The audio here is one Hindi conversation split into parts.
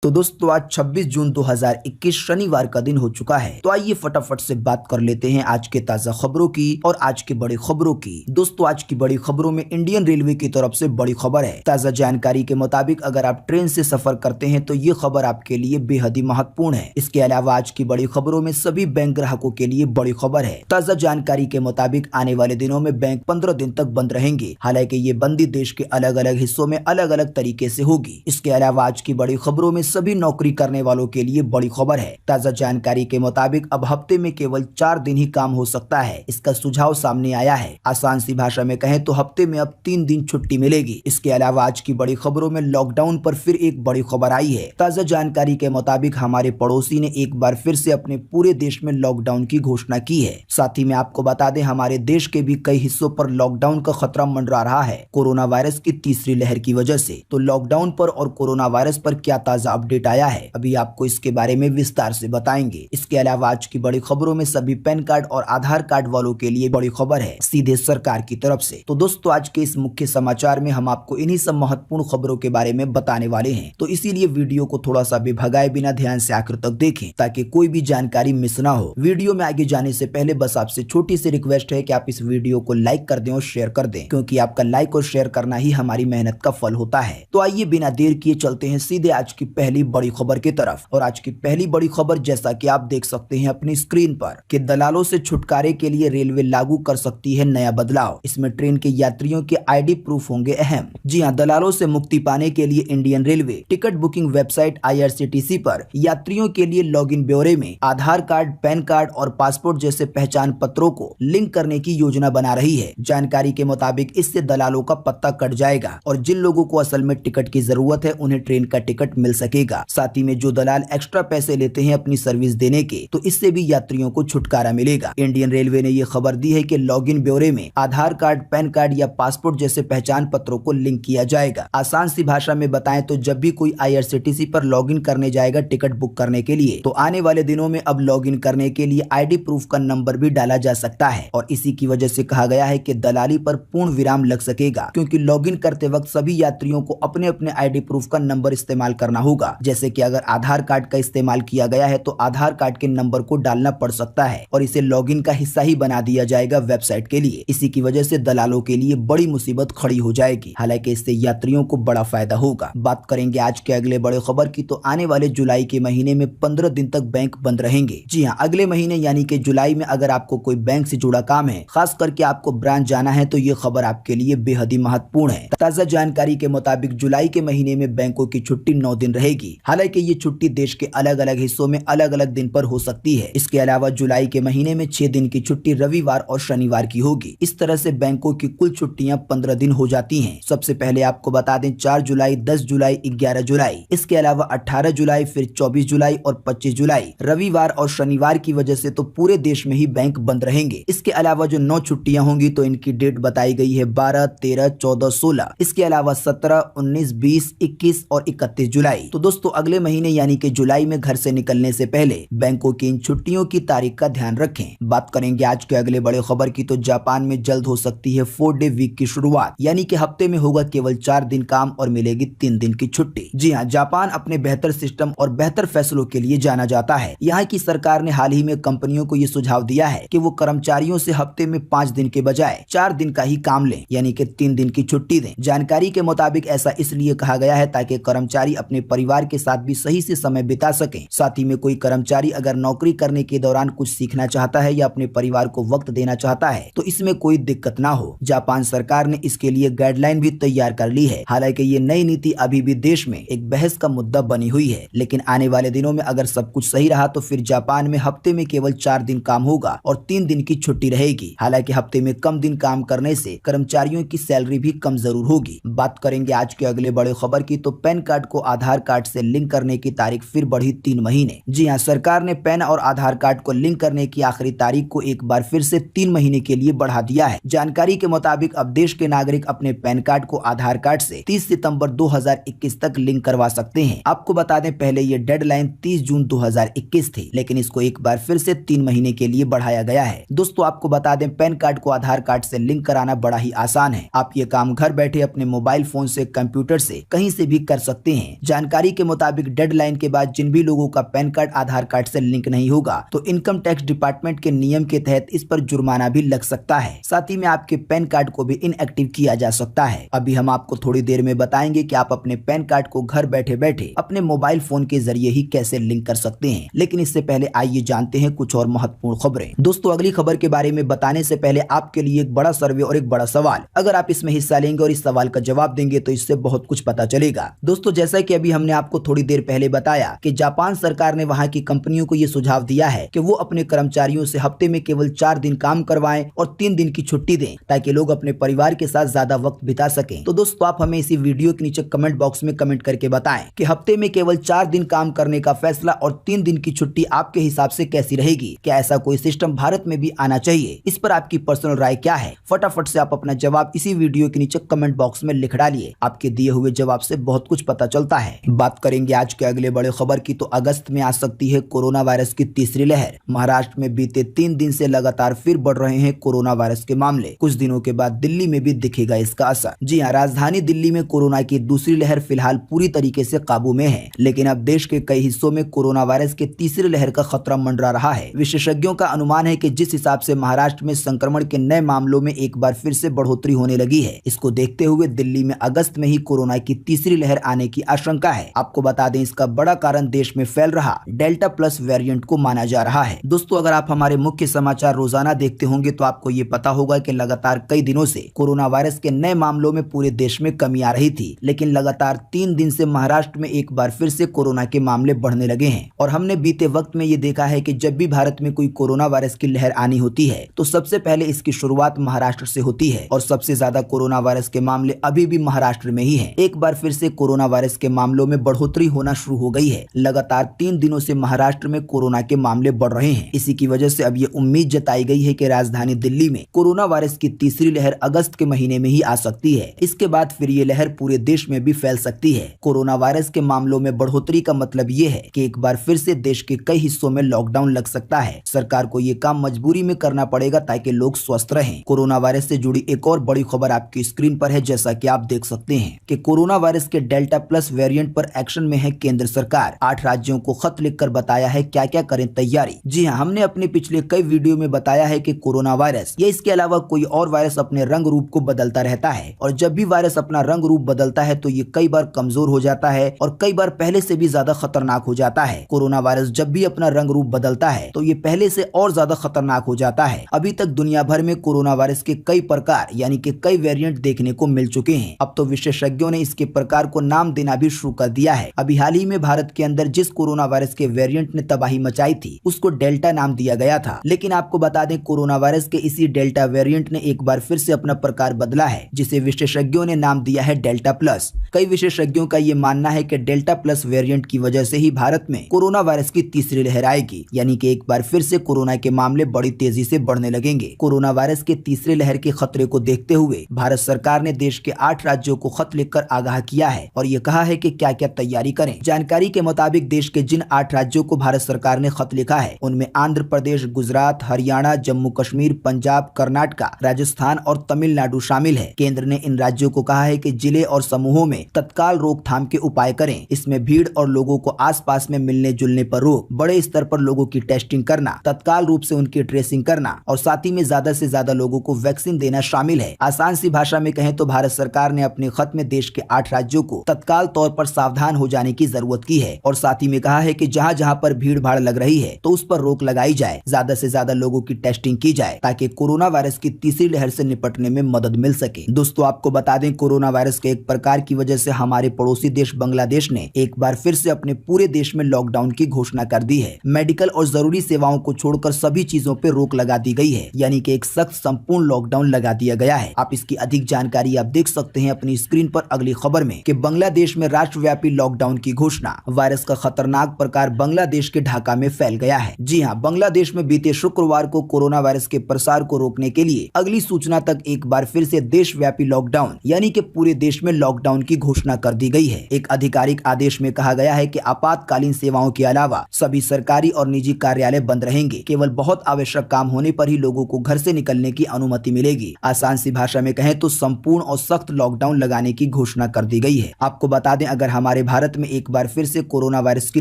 तो दोस्तों आज 26 जून 2021 शनिवार का दिन हो चुका है। तो आइए फटाफट से बात कर लेते हैं आज के ताजा खबरों की और आज की बड़ी खबरों की। दोस्तों आज की बड़ी खबरों में इंडियन रेलवे की तरफ से बड़ी खबर है। ताजा जानकारी के मुताबिक अगर आप ट्रेन से सफर करते हैं तो ये खबर आपके लिए बेहद ही महत्वपूर्ण है। इसके अलावा आज की बड़ी खबरों में सभी बैंक ग्राहकों के लिए बड़ी खबर है। ताजा जानकारी के मुताबिक आने वाले दिनों में बैंक 15 दिन तक बंद रहेंगे। हालांकि ये बंदी देश के अलग अलग हिस्सों में अलग अलग तरीके से होगी। इसके अलावा आज की बड़ी खबरों में सभी नौकरी करने वालों के लिए बड़ी खबर है। ताजा जानकारी के मुताबिक अब हफ्ते में केवल 4 दिन ही काम हो सकता है। इसका सुझाव सामने आया है। आसान सी भाषा में कहें तो हफ्ते में अब 3 दिन छुट्टी मिलेगी। इसके अलावा आज की बड़ी खबरों में लॉकडाउन पर फिर एक बड़ी खबर आई है। ताजा जानकारी के मुताबिक हमारे पड़ोसी ने एक बार फिर से अपने पूरे देश में लॉकडाउन की घोषणा की है। साथ ही में आपको बता दें हमारे देश के भी कई हिस्सों पर लॉकडाउन का खतरा मंडरा रहा है कोरोना वायरस की तीसरी लहर की वजह से। तो लॉकडाउन पर और कोरोना वायरस पर क्या ताजा अपडेट आया है, अभी आपको इसके बारे में विस्तार से बताएंगे। इसके अलावा आज की बड़ी खबरों में सभी पैन कार्ड और आधार कार्ड वालों के लिए बड़ी खबर है सीधे सरकार की तरफ से। तो दोस्तों आज के इस मुख्य समाचार में हम आपको इन्हीं सब महत्वपूर्ण खबरों के बारे में बताने वाले हैं। तो इसीलिए वीडियो को थोड़ा सा भी भगाए बिना ध्यान से आखिर तक देखें ताकि कोई भी जानकारी मिस ना हो। वीडियो में आगे जाने से पहले बस आपसे छोटी सी रिक्वेस्ट है कि आप इस वीडियो को लाइक कर दें और शेयर कर दें, क्योंकि आपका लाइक और शेयर करना ही हमारी मेहनत का फल होता है। तो आइए बिना देर किए चलते हैं सीधे आज की पहली बड़ी खबर की तरफ। और आज की पहली बड़ी खबर जैसा कि आप देख सकते हैं अपनी स्क्रीन पर कि दलालों से छुटकारे के लिए रेलवे लागू कर सकती है नया बदलाव। इसमें ट्रेन के यात्रियों के आईडी प्रूफ होंगे अहम। जी हां, दलालों से मुक्ति पाने के लिए Indian railway ticket booking website IRCTC पर यात्रियों के लिए लॉगिन ब्यौरे में आधार कार्ड, पैन कार्ड और पासपोर्ट जैसे पहचान पत्रों को लिंक करने की योजना बना रही है। जानकारी के मुताबिक इससे दलालों का पत्ता कट जाएगा और जिन लोगों को असल में टिकट की जरूरत है उन्हें ट्रेन का टिकट मिल सकेगा। साथ ही में जो दलाल एक्स्ट्रा पैसे लेते हैं अपनी सर्विस देने के, तो इससे भी यात्रियों को छुटकारा मिलेगा। इंडियन रेलवे ने यह खबर दी है कि लॉगिन ब्यौरे में आधार कार्ड, पैन कार्ड या पासपोर्ट जैसे पहचान पत्रों को लिंक किया जाएगा। आसान सी भाषा में बताएं तो जब भी कोई IRCTC पर लॉगिन करने जाएगा टिकट बुक करने के लिए, तो आने वाले दिनों में अब लॉगिन करने के लिए आईडी प्रूफ का नंबर भी डाला जा सकता है। और इसी की वजह से कहा गया है कि दलाली पर पूर्ण विराम लग सकेगा, क्योंकि लॉगिन करते वक्त सभी यात्रियों को अपने अपने आईडी प्रूफ का नंबर इस्तेमाल करना होगा। जैसे कि अगर आधार कार्ड का इस्तेमाल किया गया है तो आधार कार्ड के नंबर को डालना पड़ सकता है और इसे लॉगिन का हिस्सा ही बना दिया जाएगा वेबसाइट के लिए। इसी की वजह से दलालों के लिए बड़ी मुसीबत खड़ी हो जाएगी। हालांकि इससे यात्रियों को बड़ा फायदा होगा। बात करेंगे आज के अगले बड़े खबर की, तो आने वाले जुलाई के महीने में 15 दिन तक बैंक बंद रहेंगे। जी हाँ, अगले महीने यानी कि जुलाई में अगर आपको कोई बैंक से जुड़ा काम है, खास करके आपको ब्रांच जाना है, तो ये खबर आपके लिए बेहद ही महत्वपूर्ण है। ताजा जानकारी के मुताबिक जुलाई के महीने में बैंकों की छुट्टी 9 दिन रहेगी। हालांकि ये छुट्टी देश के अलग अलग हिस्सों में अलग अलग दिन पर हो सकती है। इसके अलावा जुलाई के महीने में 6 दिन की छुट्टी रविवार और शनिवार की होगी। इस तरह से बैंकों की कुल छुट्टियां 15 दिन हो जाती हैं। सबसे पहले आपको बता दें 4 जुलाई, 10 जुलाई, 11 जुलाई, इसके अलावा 18 जुलाई, फिर 24 जुलाई और 25 जुलाई रविवार और शनिवार की वजह से तो पूरे देश में ही बैंक बंद रहेंगे। इसके अलावा जो 9 छुट्टियां होंगी तो इनकी डेट बताई गई है 12, 13, 14, 16, इसके अलावा 17, 19, 20, 21 और 31 जुलाई। तो दोस्तों अगले महीने यानी कि जुलाई में घर से निकलने से पहले बैंकों की इन छुट्टियों की तारीख का ध्यान रखें। बात करेंगे आज के अगले बड़े खबर की, तो जापान में जल्द हो सकती है 4 डे वीक की शुरुआत, यानी कि हफ्ते में होगा केवल 4 दिन काम और मिलेगी 3 दिन की छुट्टी। जी हाँ, जापान अपने बेहतर सिस्टम और बेहतर फैसलों के लिए जाना जाता है। यहाँ की सरकार ने हाल ही में कंपनियों को ये सुझाव दिया है कि वो कर्मचारियों से हफ्ते में 5 दिन के बजाय 4 दिन का ही काम लें, यानी कि 3 दिन की छुट्टी दें। जानकारी के मुताबिक ऐसा इसलिए कहा गया है ताकि कर्मचारी अपने परिवार के साथ भी सही से समय बिता सकें। साथ ही में कोई कर्मचारी अगर नौकरी करने के दौरान कुछ सीखना चाहता है या अपने परिवार को वक्त देना चाहता है तो इसमें कोई दिक्कत ना हो। जापान सरकार ने इसके लिए गाइडलाइन भी तैयार कर ली है। हालांकि ये नई नीति अभी भी देश में एक बहस का मुद्दा बनी हुई है, लेकिन आने वाले दिनों में अगर सब कुछ सही रहा तो फिर जापान में हफ्ते में केवल 4 दिन काम होगा और 3 दिन की छुट्टी रहेगी। हालांकि हफ्ते में कम दिन काम करने से कर्मचारियों की सैलरी भी कम जरूर होगी। बात करेंगे आज के अगले बड़े खबर की, तो पैन कार्ड को आधार कार्ड से लिंक करने की तारीख फिर बढ़ी 3 महीने। जी हाँ, सरकार ने पैन और आधार कार्ड को लिंक करने की आखिरी तारीख को एक बार फिर से 3 महीने के लिए बढ़ा दिया है। जानकारी के मुताबिक अब देश के नागरिक अपने पैन कार्ड को आधार कार्ड से 30 सितंबर 2021 तक लिंक करवा सकते हैं। आपको बता दें पहले ये डेडलाइन 30 जून 2021 थी, लेकिन इसको एक बार फिर से 3 महीने के लिए बढ़ाया गया है। दोस्तों आपको बता दें पैन कार्ड को आधार कार्ड से लिंक कराना बड़ा ही आसान है। आप ये काम घर बैठे अपने मोबाइल फोन से, कंप्यूटर से, कहीं से भी कर सकते हैं। जानकारी जानकारी के मुताबिक डेडलाइन के बाद जिन भी लोगों का पैन कार्ड आधार कार्ड से लिंक नहीं होगा तो इनकम टैक्स डिपार्टमेंट के नियम के तहत इस पर जुर्माना भी लग सकता है। साथ ही में आपके पैन कार्ड को भी इनएक्टिव किया जा सकता है। अभी हम आपको थोड़ी देर में बताएंगे कि आप अपने पैन कार्ड को घर बैठे बैठे अपने मोबाइल फोन के जरिए ही कैसे लिंक कर सकते हैं। लेकिन इससे पहले आइए जानते हैं कुछ और महत्वपूर्ण खबरें। दोस्तों, अगली खबर के बारे में बताने से पहले आपके लिए एक बड़ा सर्वे और एक बड़ा सवाल। अगर आप इसमें हिस्सा लेंगे और इस सवाल का जवाब देंगे तो इससे बहुत कुछ पता चलेगा। दोस्तों, जैसा कि अभी हमने आपको थोड़ी देर पहले बताया कि जापान सरकार ने वहां की कंपनियों को यह सुझाव दिया है कि वो अपने कर्मचारियों से हफ्ते में केवल 4 दिन काम करवाएं और 3 दिन की छुट्टी दें ताकि लोग अपने परिवार के साथ ज्यादा वक्त बिता सकें। तो दोस्तों, आप हमें इसी वीडियो के नीचे कमेंट बॉक्स में कमेंट करके बताएं कि हफ्ते में केवल 4 दिन काम करने का फैसला और 3 दिन की छुट्टी आपके हिसाब से कैसी रहेगी। क्या ऐसा कोई सिस्टम भारत में भी आना चाहिए? इस पर आपकी पर्सनल राय क्या है? फटाफट से आप अपना जवाब इसी वीडियो के नीचे कमेंट बॉक्स में लिख डालिए। आपके दिए हुए जवाब से बहुत कुछ पता चलता है। बात करेंगे आज के अगले बड़े खबर की, तो अगस्त में आ सकती है कोरोना वायरस की तीसरी लहर। महाराष्ट्र में बीते 3 दिन से लगातार फिर बढ़ रहे हैं कोरोना वायरस के मामले। कुछ दिनों के बाद दिल्ली में भी दिखेगा इसका असर। जी हाँ, राजधानी दिल्ली में कोरोना की दूसरी लहर फिलहाल पूरी तरीके से काबू में है, लेकिन अब देश के कई हिस्सों में कोरोना वायरस के तीसरी लहर का खतरा मंडरा रहा है। विशेषज्ञों का अनुमान है कि जिस हिसाब से महाराष्ट्र में संक्रमण के नए मामलों में एक बार फिर से बढ़ोतरी होने लगी है, इसको देखते हुए दिल्ली में अगस्त में ही कोरोना की तीसरी लहर आने की आशंका है। आपको बता दें, इसका बड़ा कारण देश में फैल रहा डेल्टा प्लस वेरिएंट को माना जा रहा है। दोस्तों, अगर आप हमारे मुख्य समाचार रोजाना देखते होंगे तो आपको ये पता होगा कि लगातार कई दिनों से कोरोना वायरस के नए मामलों में पूरे देश में कमी आ रही थी, लेकिन लगातार 3 दिन से महाराष्ट्र में एक बार फिर से कोरोना के मामले बढ़ने लगे हैं। और हमने बीते वक्त में ये देखा है कि जब भी भारत में कोई कोरोना वायरस की लहर आनी होती है तो सबसे पहले इसकी शुरुआत महाराष्ट्र से होती है और सबसे ज्यादा कोरोना वायरस के मामले अभी भी महाराष्ट्र में ही हैं। एक बार फिर से कोरोना वायरस के मामलों में बढ़ोतरी होना शुरू हो गई है। लगातार 3 दिनों से महाराष्ट्र में कोरोना के मामले बढ़ रहे हैं। इसी की वजह से अब ये उम्मीद जताई गई है कि राजधानी दिल्ली में कोरोना वायरस की तीसरी लहर अगस्त के महीने में ही आ सकती है। इसके बाद फिर ये लहर पूरे देश में भी फैल सकती है। कोरोना वायरस के मामलों में बढ़ोतरी का मतलब ये है कि एक बार फिर से देश के कई हिस्सों में लॉकडाउन लग सकता है। सरकार को ये काम मजबूरी में करना पड़ेगा ताकि लोग स्वस्थ रहें। कोरोना वायरस से जुड़ी एक और बड़ी खबर आपकी स्क्रीन पर है। जैसा कि आप देख सकते हैं कि कोरोना वायरस के डेल्टा प्लस वेरिएंट पर एक्शन में है केंद्र सरकार। 8 राज्यों को खत लिखकर बताया है क्या क्या करें तैयारी। जी हाँ, हमने अपने पिछले कई वीडियो में बताया है कि कोरोना वायरस या इसके अलावा कोई और वायरस अपने रंग रूप को बदलता रहता है और जब भी वायरस अपना रंग रूप बदलता है तो ये कई बार कमजोर हो जाता है और कई बार पहले से भी ज्यादा खतरनाक हो जाता है। कोरोना वायरस जब भी अपना रंग रूप बदलता है तो ये पहले से और ज्यादा खतरनाक हो जाता है। अभी तक दुनिया भर में कोरोना वायरस के कई प्रकार यानी कि कई वेरिएंट देखने को मिल चुके हैं। अब तो विशेषज्ञों ने इसके प्रकार को नाम देना भी शुरू कर दिया है। अभी हाल ही में भारत के अंदर जिस कोरोना वायरस के वेरिएंट ने तबाही मचाई थी उसको डेल्टा नाम दिया गया था, लेकिन आपको बता दें कोरोना वायरस के इसी डेल्टा वेरिएंट ने एक बार फिर से अपना प्रकार बदला है, जिसे विशेषज्ञों ने नाम दिया है डेल्टा प्लस। कई विशेषज्ञों का ये मानना है कि डेल्टा प्लस वेरिएंट की वजह से ही भारत में कोरोना वायरस की तीसरी लहर आएगी, यानी कि एक बार फिर से कोरोना के मामले बड़ी तेजी से बढ़ने लगेंगे। कोरोना वायरस के तीसरे लहर के खतरे को देखते हुए भारत सरकार ने देश के 8 राज्यों को खत लिखकर आगाह किया है और ये कहा है कि क्या क्या तैयारी करें। जानकारी के मुताबिक देश के जिन 8 राज्यों को भारत सरकार ने खत लिखा है उनमें आंध्र प्रदेश, गुजरात, हरियाणा, जम्मू कश्मीर, पंजाब, कर्नाटक, राजस्थान और तमिलनाडु शामिल है। केंद्र ने इन राज्यों को कहा है कि जिले और समूहों में तत्काल रोकथाम के उपाय करें। इसमें भीड़ और लोगों को आसपास में मिलने जुलने पर रोक, बड़े स्तर पर लोगों की टेस्टिंग करना, तत्काल रूप से उनकी ट्रेसिंग करना और साथ ही में ज्यादा से ज्यादा लोगों को वैक्सीन देना शामिल है। आसान सी भाषा में कहें तो भारत सरकार ने अपने खत में देश के 8 राज्यों को तत्काल तौर पर सावधान हो जाने की जरूरत की है और साथ ही में कहा है कि जहां जहां पर भीड़ भाड़ लग रही है तो उस पर रोक लगाई जाए, ज्यादा से ज्यादा लोगों की टेस्टिंग की जाए ताकि कोरोना वायरस की तीसरी लहर से निपटने में मदद मिल सके। दोस्तों, आपको बता दें कोरोना वायरस के एक प्रकार की वजह से हमारे पड़ोसी देश बांग्लादेश ने एक बार फिर से अपने पूरे देश में लॉकडाउन की घोषणा कर दी है। मेडिकल और जरूरी सेवाओं को छोड़कर सभी चीजों पर रोक लगा दी गई है, यानी कि एक सख्त संपूर्ण लॉकडाउन लगा दिया गया है। आप इसकी अधिक जानकारी आप देख सकते हैं अपनी स्क्रीन पर अगली खबर में कि बांग्लादेश में राष्ट्रव्यापी लॉकडाउन की घोषणा। वायरस का खतरनाक प्रकार बांग्लादेश के ढाका में फैल गया है। जी हाँ, बांग्लादेश में बीते शुक्रवार को कोरोना वायरस के प्रसार को रोकने के लिए अगली सूचना तक एक बार फिर से देशव्यापी लॉकडाउन यानी कि पूरे देश में लॉकडाउन की घोषणा कर दी गई है। एक आधिकारिक आदेश में कहा गया है कि आपातकालीन सेवाओं के अलावा सभी सरकारी और निजी कार्यालय बंद रहेंगे। केवल बहुत आवश्यक काम होने पर ही लोगों को घर से निकलने की अनुमति मिलेगी। आसान सी भाषा में कहें तो संपूर्ण और सख्त लॉकडाउन लगाने की घोषणा कर दी गई है। आपको बता दें, अगर हमारे हमारे भारत में एक बार फिर से कोरोना वायरस की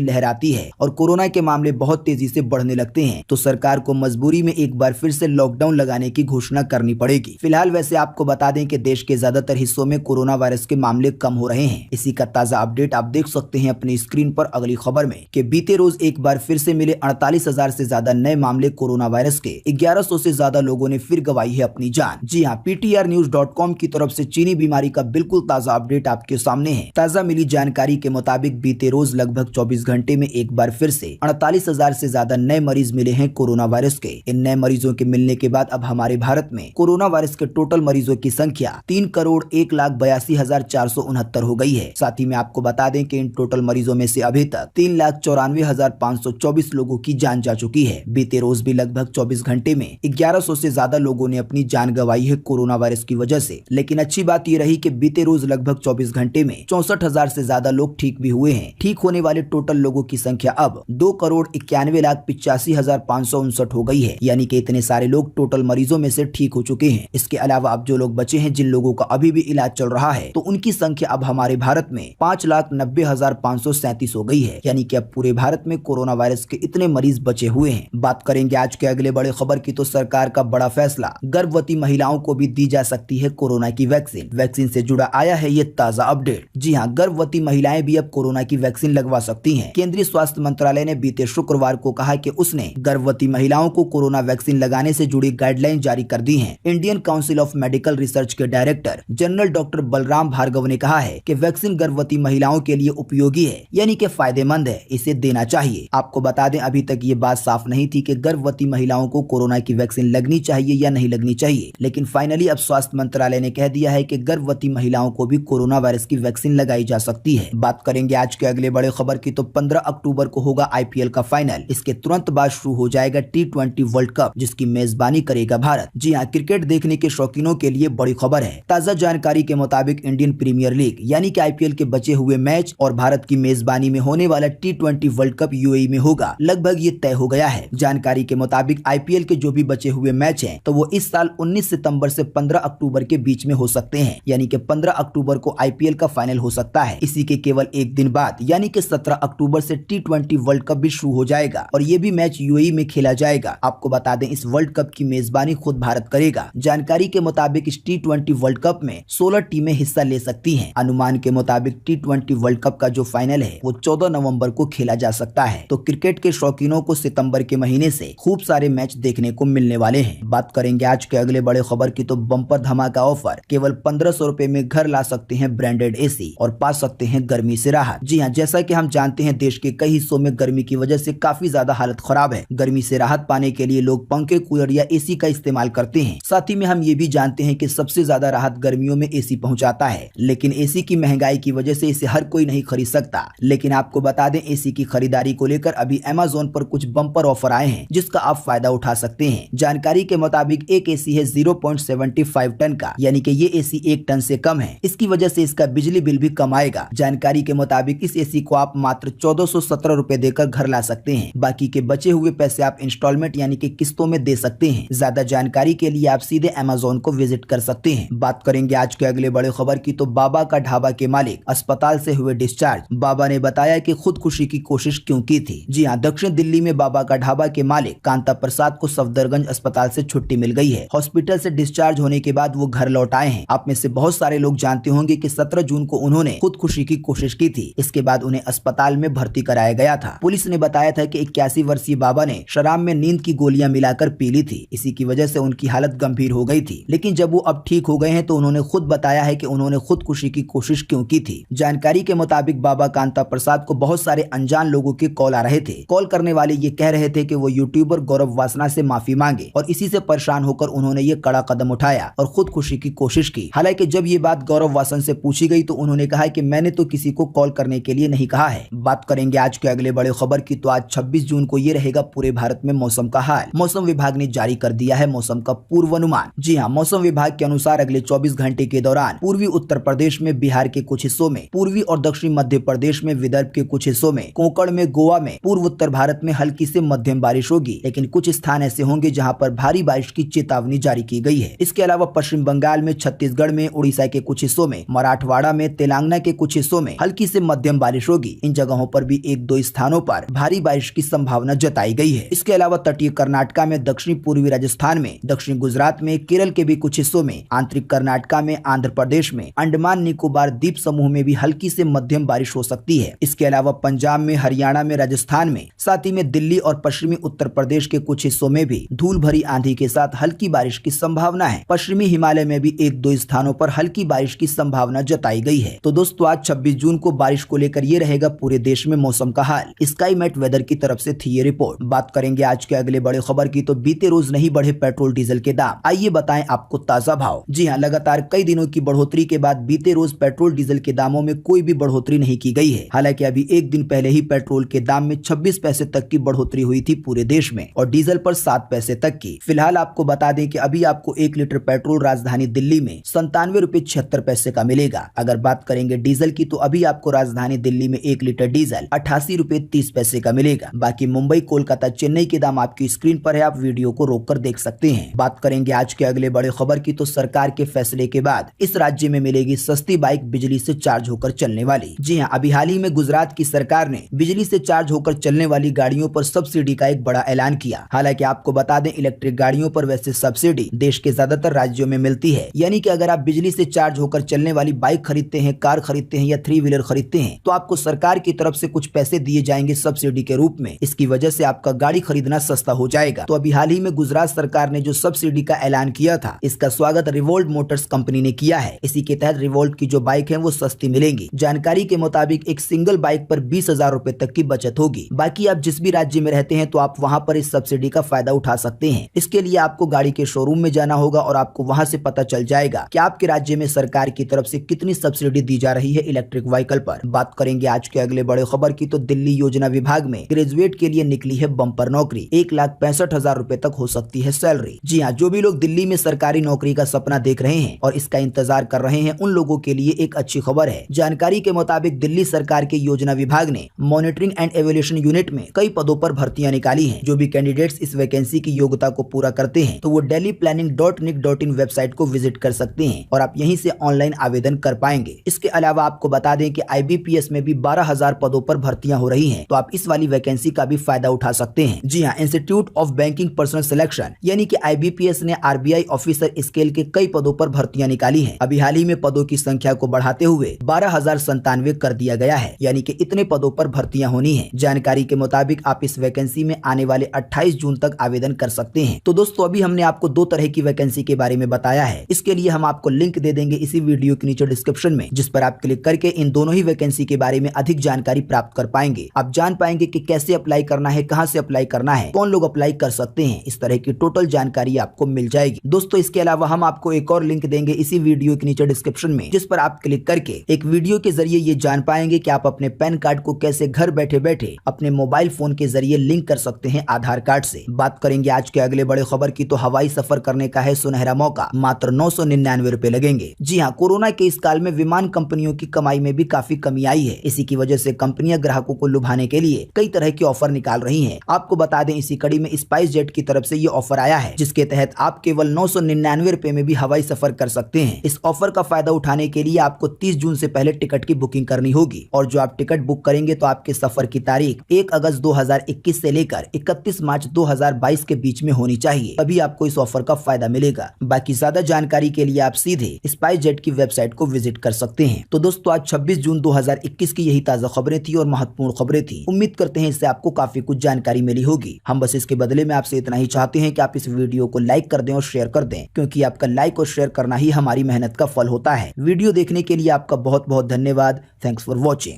लहर आती है और कोरोना के मामले बहुत तेजी से बढ़ने लगते हैं तो सरकार को मजबूरी में एक बार फिर से लॉकडाउन लगाने की घोषणा करनी पड़ेगी। फिलहाल वैसे आपको बता दें कि देश के ज्यादातर हिस्सों में कोरोना वायरस के मामले कम हो रहे हैं। इसी का ताजा अपडेट आप देख सकते हैं अपनी स्क्रीन पर अगली खबर में कि बीते रोज एक बार फिर से मिले 48,000 से ज्यादा नए मामले कोरोना वायरस के। 1100 से ज्यादा लोगों ने फिर गंवाई है अपनी जान। जी हाँ, PTRnews.com की तरफ से चीनी बीमारी का बिल्कुल ताजा अपडेट आपके सामने है। ताजा मिली जानकारी के मुताबिक बीते रोज लगभग 24 घंटे में एक बार फिर से 48,000 से ज्यादा नए मरीज मिले हैं कोरोना वायरस के। इन नए मरीजों के मिलने के बाद अब हमारे भारत में कोरोना वायरस के टोटल मरीजों की संख्या 3,01,82,469 हो गई है। साथ ही में आपको बता दें कि इन टोटल मरीजों में से अभी तक 3,94,524 लोगों की जान जा चुकी है। बीते रोज भी लगभग 24 घंटे में 1100 से ज्यादा लोगों ने अपनी जान गंवाई है कोरोना वायरस की वजह से। लेकिन अच्छी बात ये रही कि बीते रोज लगभग 24 घंटे में 64,000 से ज्यादा लोग ठीक भी हुए हैं। ठीक होने वाले टोटल लोगों की संख्या अब 2,91,85,559 हो गई है। यानी कि इतने सारे लोग टोटल मरीजों में से ठीक हो चुके हैं। इसके अलावा अब जो लोग बचे हैं, जिन लोगों का अभी भी इलाज चल रहा है, तो उनकी संख्या अब हमारे भारत में 5,90,537 हो गई है। यानी कि अब पूरे भारत में कोरोना वायरस के इतने मरीज बचे हुए हैं। बात करेंगे आज के अगले बड़े खबर की, तो सरकार का बड़ा फैसला, गर्भवती महिलाओं को भी दी जा सकती है कोरोना की वैक्सीन। वैक्सीन से जुड़ा आया है ये ताजा अपडेट। जी हाँ, गर्भवती महिलाएं भी अब कोरोना की वैक्सीन लगवा सकती हैं। केंद्रीय स्वास्थ्य मंत्रालय ने बीते शुक्रवार को कहा कि उसने गर्भवती महिलाओं को कोरोना वैक्सीन लगाने से जुड़ी गाइडलाइन जारी कर दी हैं। Indian council of medical research के director general doctor Balram Bhargava ने कहा है कि वैक्सीन गर्भवती महिलाओं के लिए उपयोगी है, यानी कि फायदेमंद है, इसे देना चाहिए। आपको बता दें, अभी तक ये बात साफ नहीं थी कि गर्भवती महिलाओं को कोरोना की वैक्सीन लगनी चाहिए या नहीं लगनी चाहिए, लेकिन फाइनली अब स्वास्थ्य मंत्रालय ने कह दिया है कि गर्भवती महिलाओं को भी कोरोना वायरस की वैक्सीन लगाई जा सकती है। बात करेंगे आज के अगले बड़े खबर की, तो 15 अक्टूबर को होगा IPL का फाइनल। इसके तुरंत बाद शुरू हो जाएगा T20 वर्ल्ड कप, जिसकी मेजबानी करेगा भारत। जी हाँ, क्रिकेट देखने के शौकीनों के लिए बड़ी खबर है। ताजा जानकारी के मुताबिक इंडियन प्रीमियर लीग यानी कि IPL के बचे हुए मैच और भारत की मेजबानी में होने वाला T20 वर्ल्ड कप UAE में होगा। लगभग ये तय हो गया है। जानकारी के मुताबिक IPL के जो भी बचे हुए मैच हैं, तो वो इस साल 19 सितंबर से 15 अक्टूबर के बीच में हो सकते हैं। यानी कि 15 अक्टूबर को IPL का फाइनल हो सकता है। इसी के केवल एक दिन बाद यानी कि 17 अक्टूबर से T20 वर्ल्ड कप भी शुरू हो जाएगा और ये भी मैच UAE में खेला जाएगा। आपको बता दें, इस वर्ल्ड कप की मेजबानी खुद भारत करेगा। जानकारी के मुताबिक इस T20 वर्ल्ड कप में 16 टीमें हिस्सा ले सकती हैं। अनुमान के मुताबिक T20 वर्ल्ड कप का जो फाइनल है वो 14 नवंबर को खेला जा सकता है। तो क्रिकेट के शौकीनों को सितंबर के महीने से खूब सारे मैच देखने को मिलने वाले हैं। बात करेंगे आज के अगले बड़े खबर की, तो बम्पर धमाका ऑफर, केवल 1500 रुपए में घर ला सकते हैं ब्रांडेड AC और पा सकते हैं गर्मी से राहत। जी हाँ, जैसा कि हम जानते हैं, देश के कई हिस्सों में गर्मी की वजह से काफी ज्यादा हालत खराब है। गर्मी से राहत पाने के लिए लोग पंखे, कूलर या AC का इस्तेमाल करते हैं। साथ ही में हम ये भी जानते हैं कि सबसे ज्यादा राहत गर्मियों में AC पहुंचाता है, लेकिन AC की महंगाई की वजह से इसे हर कोई नहीं खरीद सकता। लेकिन आपको बता दें, AC की खरीदारी को लेकर अभी Amazon पर कुछ बम्पर ऑफर आए हैं, जिसका आप फायदा उठा सकते हैं। जानकारी के मुताबिक एक AC है 0.75 टन का, यानी कि ये AC 1 टन से कम है। इसकी वजह से इसका बिजली बिल भी कम आएगा। जानकारी के मुताबिक इस AC को आप मात्र 1417 रुपए देकर घर ला सकते हैं। बाकी के बचे हुए पैसे आप इंस्टॉलमेंट यानी कि किस्तों में दे सकते हैं। ज्यादा जानकारी के लिए आप सीधे Amazon को विजिट कर सकते हैं। बात करेंगे आज के अगले बड़े खबर की, तो बाबा का ढाबा के मालिक अस्पताल से हुए डिस्चार्ज। बाबा ने बताया कि खुदकुशी की कोशिश क्यों की थी। जी हाँ, दक्षिण दिल्ली में बाबा का ढाबा के मालिक कांता प्रसाद को सफदरगंज अस्पताल से छुट्टी मिल गई है। हॉस्पिटल से डिस्चार्ज होने के बाद वो घर लौट आए हैं। आप में से बहुत सारे लोग जानते होंगे कि 17 जून को उन्होंने खुदकुशी की कोशिश की थी। इसके बाद उन्हें अस्पताल में भर्ती कराया गया था। पुलिस ने बताया था कि 81 वर्षीय बाबा ने शराब में नींद की गोलियां मिलाकर पी ली थी। इसी की वजह से उनकी हालत गंभीर हो गई थी। लेकिन जब वो अब ठीक हो गए हैं, तो उन्होंने खुद बताया है कि उन्होंने खुदकुशी की कोशिश क्यों की थी। जानकारी के मुताबिक बाबा कांता प्रसाद को बहुत सारे अनजान लोगों के कॉल आ रहे थे। कॉल करने वाले ये कह रहे थे कि वो यूट्यूबर गौरव वासना से माफी मांगे, और इसी से परेशान होकर उन्होंने ये कड़ा कदम उठाया और खुदकुशी की कोशिश की। हालांकि जब ये बात गौरव वासना से पूछी गई, तो उन्होंने कहा कि मैंने तो किसी को कॉल करने के लिए नहीं कहा है। बात करेंगे आज के अगले बड़े खबर की, तो आज 26 जून को ये रहेगा पूरे भारत में मौसम का हाल। मौसम विभाग ने जारी कर दिया है मौसम का पूर्वानुमान। जी हाँ, मौसम विभाग के अनुसार अगले 24 घंटे के दौरान पूर्वी उत्तर प्रदेश में, बिहार के कुछ हिस्सों में, पूर्वी और दक्षिणी मध्य प्रदेश में, विदर्भ के कुछ हिस्सों में, कोंकण में, गोवा में, पूर्व उत्तर भारत में हल्की से मध्यम बारिश होगी। लेकिन कुछ स्थान ऐसे होंगे जहां पर भारी बारिश की चेतावनी जारी की गई है। इसके अलावा पश्चिम बंगाल में, छत्तीसगढ़ में, उड़ीसा के कुछ हिस्सों में, मराठवाड़ा में, तेलंगाना के कुछ हिस्सों में में हल्की से मध्यम बारिश होगी। इन जगहों पर भी 1-2 स्थानों पर भारी बारिश की संभावना जताई गई है। इसके अलावा तटीय कर्नाटका में, दक्षिणी पूर्वी राजस्थान में, दक्षिणी गुजरात में, केरल के भी कुछ हिस्सों में, आंतरिक कर्नाटका में, आंध्र प्रदेश में, अंडमान निकोबार द्वीप समूह में भी हल्की से मध्यम बारिश हो सकती है। इसके अलावा पंजाब में, हरियाणा में, राजस्थान में, साथ ही में दिल्ली और पश्चिमी उत्तर प्रदेश के कुछ हिस्सों में भी धूल भरी आंधी के साथ हल्की बारिश की संभावना है। पश्चिमी हिमालय में भी 1-2 स्थानों पर हल्की बारिश की संभावना जताई गई है। तो दोस्तों आज 26 जून को बारिश को लेकर ये रहेगा पूरे देश में मौसम का हाल। स्काईमेट वेदर की तरफ से थी ये रिपोर्ट। बात करेंगे आज के अगले बड़े खबर की, तो बीते रोज नहीं बढ़े पेट्रोल डीजल के दाम। आइए बताएं आपको ताजा भाव। जी हां, लगातार कई दिनों की बढ़ोतरी के बाद बीते रोज पेट्रोल डीजल के दामों में कोई भी बढ़ोतरी नहीं की गई है। हालांकि अभी एक दिन पहले ही पेट्रोल के दाम में 26 पैसे तक की बढ़ोतरी हुई थी पूरे देश में, और डीजल पर 7 पैसे तक की। फिलहाल आपको बता दें कि अभी आपको 1 लीटर पेट्रोल राजधानी दिल्ली में 97 रुपए 76 पैसे का मिलेगा। अगर बात करेंगे डीजल की, तो अभी आपको राजधानी दिल्ली में 1 लीटर डीजल 88 रुपए 30 पैसे का मिलेगा। बाकी मुंबई, कोलकाता, चेन्नई के दाम आपकी स्क्रीन पर है, आप वीडियो को रोककर देख सकते हैं। बात करेंगे आज के अगले बड़े खबर की, तो सरकार के फैसले के बाद इस राज्य में मिलेगी सस्ती बाइक बिजली से चार्ज होकर चलने वाली। जी हाँ, अभी हाल ही में गुजरात की सरकार ने बिजली से चार्ज होकर चलने वाली गाड़ियों पर सब्सिडी का एक बड़ा ऐलान किया। हालांकि आपको बता दें, इलेक्ट्रिक गाड़ियों पर वैसे सब्सिडी देश के ज्यादातर राज्यों में मिलती है। यानी कि अगर आप बिजली से चार्ज होकर चलने वाली बाइक खरीदते हैं, कार खरीदते हैं या 3 व्हीलर खरीदते हैं, तो आपको सरकार की तरफ से कुछ पैसे दिए जाएंगे सब्सिडी के रूप में। इसकी वजह से आपका गाड़ी खरीदना सस्ता हो जाएगा। तो अभी हाल ही में गुजरात सरकार ने जो सब्सिडी का ऐलान किया था, इसका स्वागत रिवोल्ट मोटर्स कंपनी ने किया है। इसी के तहत रिवोल्ट की जो बाइक है वो सस्ती मिलेंगी। जानकारी के मुताबिक एक सिंगल बाइक पर 20,000 रुपए तक की बचत होगी। बाकी आप जिस भी राज्य में रहते हैं, तो आप वहां पर इस सब्सिडी का फायदा उठा सकते हैं। इसके लिए आपको गाड़ी के शोरूम में जाना होगा और आपको वहां से पता चल जाएगा कि आपके राज्य में सरकार की तरफ से कितनी सब्सिडी दी जा रही है इलेक्ट्रिक व्हीकल पर। बात करेंगे आज के अगले बड़े खबर की, तो दिल्ली योजना विभाग में ग्रेजुएट के लिए निकली है बम्पर नौकरी। 1,65,000 रुपए तक हो सकती है सैलरी। जी हाँ, जो भी लोग दिल्ली में सरकारी नौकरी का सपना देख रहे हैं और इसका इंतजार कर रहे हैं, उन लोगों के लिए एक अच्छी खबर है। जानकारी के मुताबिक दिल्ली सरकार के योजना विभाग ने मॉनिटरिंग एंड एवेल्यूएशन यूनिट में कई पदों पर भर्तियां निकाली हैं। जो भी कैंडिडेट्स इस वैकेंसी की योग्यता को पूरा करते हैं, तो वो delhiplanning.nic.in वेबसाइट को विजिट कर सकते हैं और आप यहीं से ऑनलाइन आवेदन कर पाएंगे। इसके अलावा आपको बता दें कि IBPS में भी 12,000 पदों पर भर्तियां हो रही हैं, तो आप इस वाली वैकेंसी का भी फायदा उठा सकते हैं। जी हाँ, institute of banking personal selection यानी कि IBPS ने RBI ऑफिसर स्केल के कई पदों पर भर्तियां निकाली हैं। अभी हाल ही में पदों की संख्या को बढ़ाते हुए 12,097 कर दिया गया है, यानी कि इतने पदों पर भर्तियां होनी है। जानकारी के मुताबिक आप इस वैकेंसी में आने वाले 28 जून तक आवेदन कर सकते हैं। तो दोस्तों अभी हमने आपको 2 तरह की वैकेंसी के बारे में बताया है। इसके लिए हम आपको लिंक दे देंगे इसी वीडियो के नीचे डिस्क्रिप्शन में, जिस पर आप क्लिक करके इन दोनों ही वैकेंसी के बारे में अधिक जानकारी प्राप्त कर पाएंगे। आप जान पाएंगे कि कैसे अप्लाई करना है, कहां से अप्लाई करना है, कौन लोग अप्लाई कर सकते हैं। इस तरह की टोटल जानकारी आपको मिल जाएगी। दोस्तों इसके अलावा हम आपको एक और लिंक देंगे इसी वीडियो के नीचे डिस्क्रिप्शन में, जिस पर आप क्लिक करके एक वीडियो के जरिए ये जान पाएंगे कि आप अपने पैन कार्ड को कैसे घर बैठे बैठे अपने मोबाइल फोन के जरिए लिंक कर सकते हैं आधार कार्ड से। बात करेंगे आज के अगले बड़े खबर की, तो हवाई सफर करने का है सुनहरा मौका, मात्र 999 रुपए लगेंगे। जी हाँ, कोरोना के इस काल में विमान कंपनियों की कमाई में भी काफी कमी आई है। इसी की वजह से कंपनियां ग्राहकों को लुभाने के लिए कई तरह के ऑफर निकाल रही हैं। आपको बता दें, इसी कड़ी में स्पाइस जेट की तरफ से ये ऑफर आया है, जिसके तहत आप केवल 999 रुपए में भी हवाई सफर कर सकते हैं। इस ऑफर का फायदा उठाने के लिए आपको 30 जून से पहले टिकट की बुकिंग करनी होगी, और जो आप टिकट बुक करेंगे तो आपके सफर की तारीख 1 अगस्त 2021 से लेकर 31 मार्च 2022 के बीच में होनी चाहिए, तभी आपको इस ऑफर का फायदा मिलेगा। बाकी ज्यादा जानकारी के लिए आप सीधे स्पाइस जेट की वेबसाइट को विजिट कर सकते हैं। तो दोस्तों आज 26 जून 2021 की यही ताजा खबरें थी और महत्वपूर्ण खबरें थी। उम्मीद करते हैं इससे आपको काफी कुछ जानकारी मिली होगी। हम बस इसके बदले में आपसे इतना ही चाहते हैं कि आप इस वीडियो को लाइक कर दें और शेयर कर दें, क्योंकि आपका लाइक और शेयर करना ही हमारी मेहनत का फल होता है। वीडियो देखने के लिए आपका बहुत बहुत धन्यवाद। Thanks for watching.